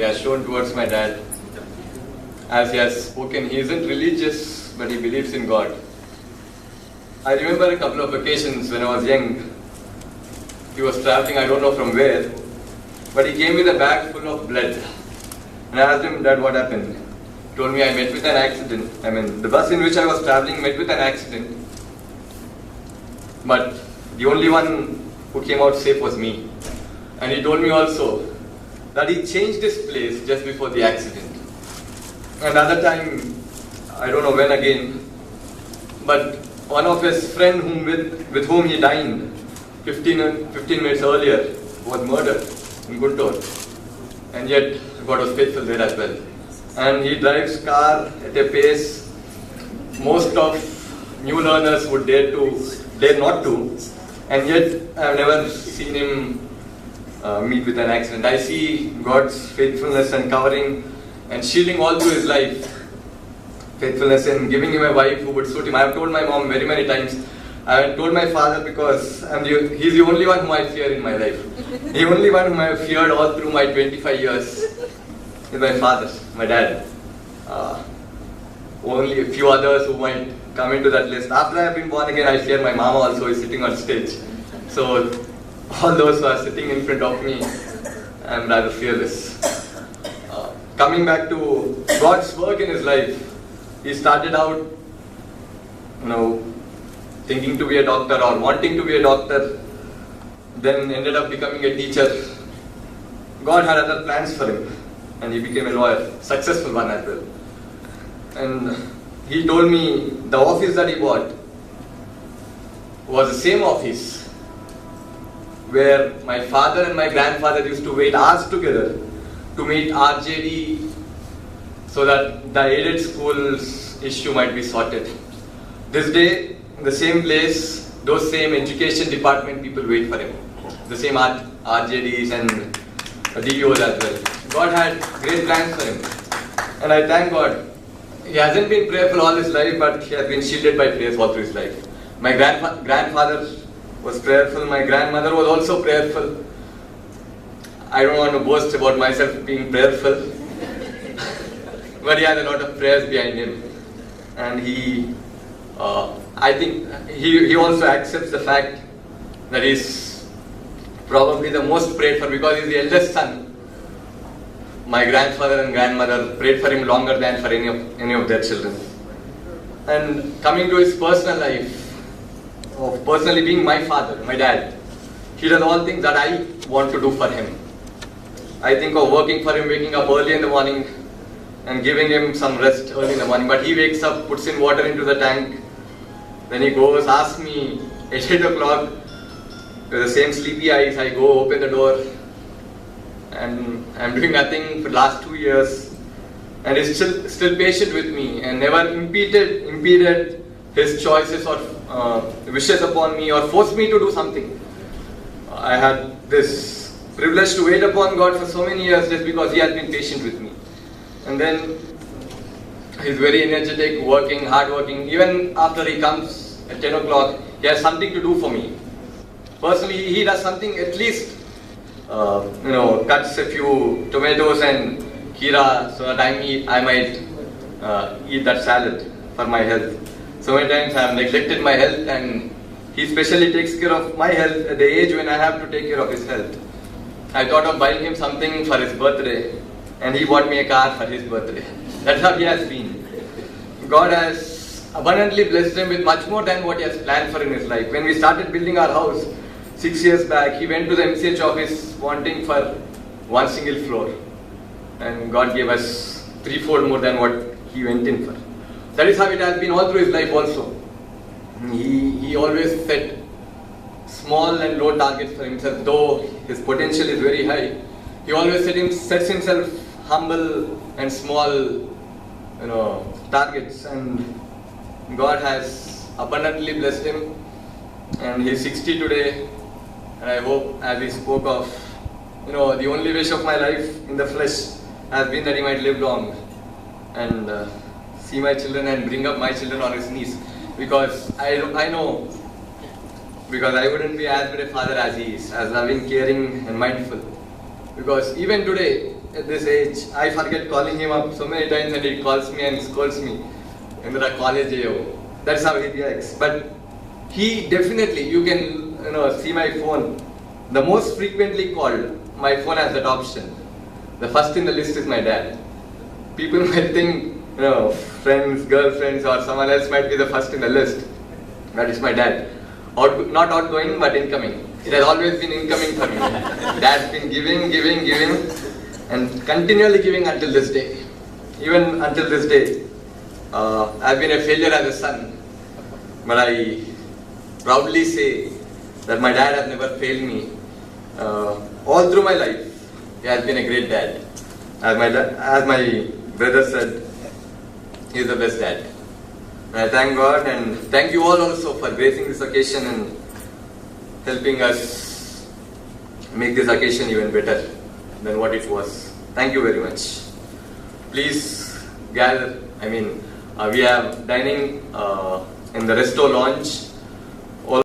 he has shown towards my dad. As he has spoken, he isn't religious, but he believes in God. I remember a couple of occasions when I was young. He was traveling, I don't know from where, but he came with a bag full of blood. And I asked him, Dad, what happened? He told me I met with an accident. I mean, the bus in which I was traveling met with an accident. But the only one who came out safe was me. And he told me also that he changed his place just before the accident. Another time, I don't know when again, but one of his friend with whom he dined 15 minutes earlier was murdered in Guntur. And yet, God was faithful there as well. And he drives car at a pace most of new learners would dare not to. And yet, I have never seen him meet with an accident. I see God's faithfulness and covering and shielding all through his life. Faithfulness in giving him a wife who would suit him. I have told my mom very many times. I have told my father because he's the only one whom I fear in my life. The only one whom I have feared all through my 25 years is my father, my dad. Only a few others who might come into that list. After I have been born again, I fear my mama also is sitting on stage. So all those who are sitting in front of me, I am rather fearless. Coming back to God's work in his life, he started out, thinking to be a doctor or wanting to be a doctor, then ended up becoming a teacher. God had other plans for him, and he became a lawyer, successful one as well. And he told me the office that he bought was the same office where my father and my grandfather used to wait hours together to meet RJD so that the aided schools issue might be sorted. This day, in the same place, those same education department people wait for him. The same RJDs and DOs as well. God had great plans for him. And I thank God. He hasn't been prayerful all his life, but he has been shielded by prayers all through his life. My grandfather was prayerful. My grandmother was also prayerful. I don't want to boast about myself being prayerful. But he has a lot of prayers behind him. And I think he also accepts the fact that he's probably the most prayed for because he's the eldest son. My grandfather and grandmother prayed for him longer than for any of their children. And coming to his personal life, of personally being my father, my dad, he does all things that I want to do for him. I think of working for him, waking up early in the morning and giving him some rest early in the morning. But he wakes up, puts in water into the tank, then he goes, asks me at 8 o'clock, with the same sleepy eyes, I go open the door, and I'm doing nothing for the last 2 years, and he's still patient with me and never impeded his choices or wishes upon me or forced me to do something. I had this privilege to wait upon God for so many years just because he has been patient with me. And then he's very energetic, working, hardworking. Even after he comes at 10 o'clock, he has something to do for me. Personally, he does something at least, cuts a few tomatoes and kira so that I might eat that salad for my health. So many times I have neglected my health, and he specially takes care of my health at the age when I have to take care of his health. I thought of buying him something for his birthday, and he bought me a car for his birthday. That's how he has been. God has abundantly blessed him with much more than what he has planned for in his life. When we started building our house 6 years back, he went to the MCH office wanting for one single floor. And God gave us 3-4 more than what he went in for. That is how it has been all through his life also. He always set small and low targets for himself, though his potential is very high. He always sets himself humble and small, targets, and God has abundantly blessed him. And he's 60 today, and I hope, as he spoke of, the only wish of my life in the flesh has been that he might live long and see my children and bring up my children on his knees, because I know, because I wouldn't be as good a father as he is, as loving, caring and mindful. Because even today, at this age, I forget calling him up so many times and he calls me and scolds me in the college. That's how he reacts. But he definitely, you can see my phone. The most frequently called, my phone has that option. The first in the list is my dad. People might think, friends, girlfriends or someone else might be the first in the list. But it's my dad. Not outgoing, but incoming. It has always been incoming for me. Dad's been giving, and continually giving until this day. Even until this day. I've been a failure as a son. But I proudly say that my dad has never failed me. All through my life, he has been a great dad. As my brother said, he is the best dad. And I thank God and thank you all also for gracing this occasion and helping us make this occasion even better than what it was. Thank you very much. Please gather. We have dining in the resto lounge.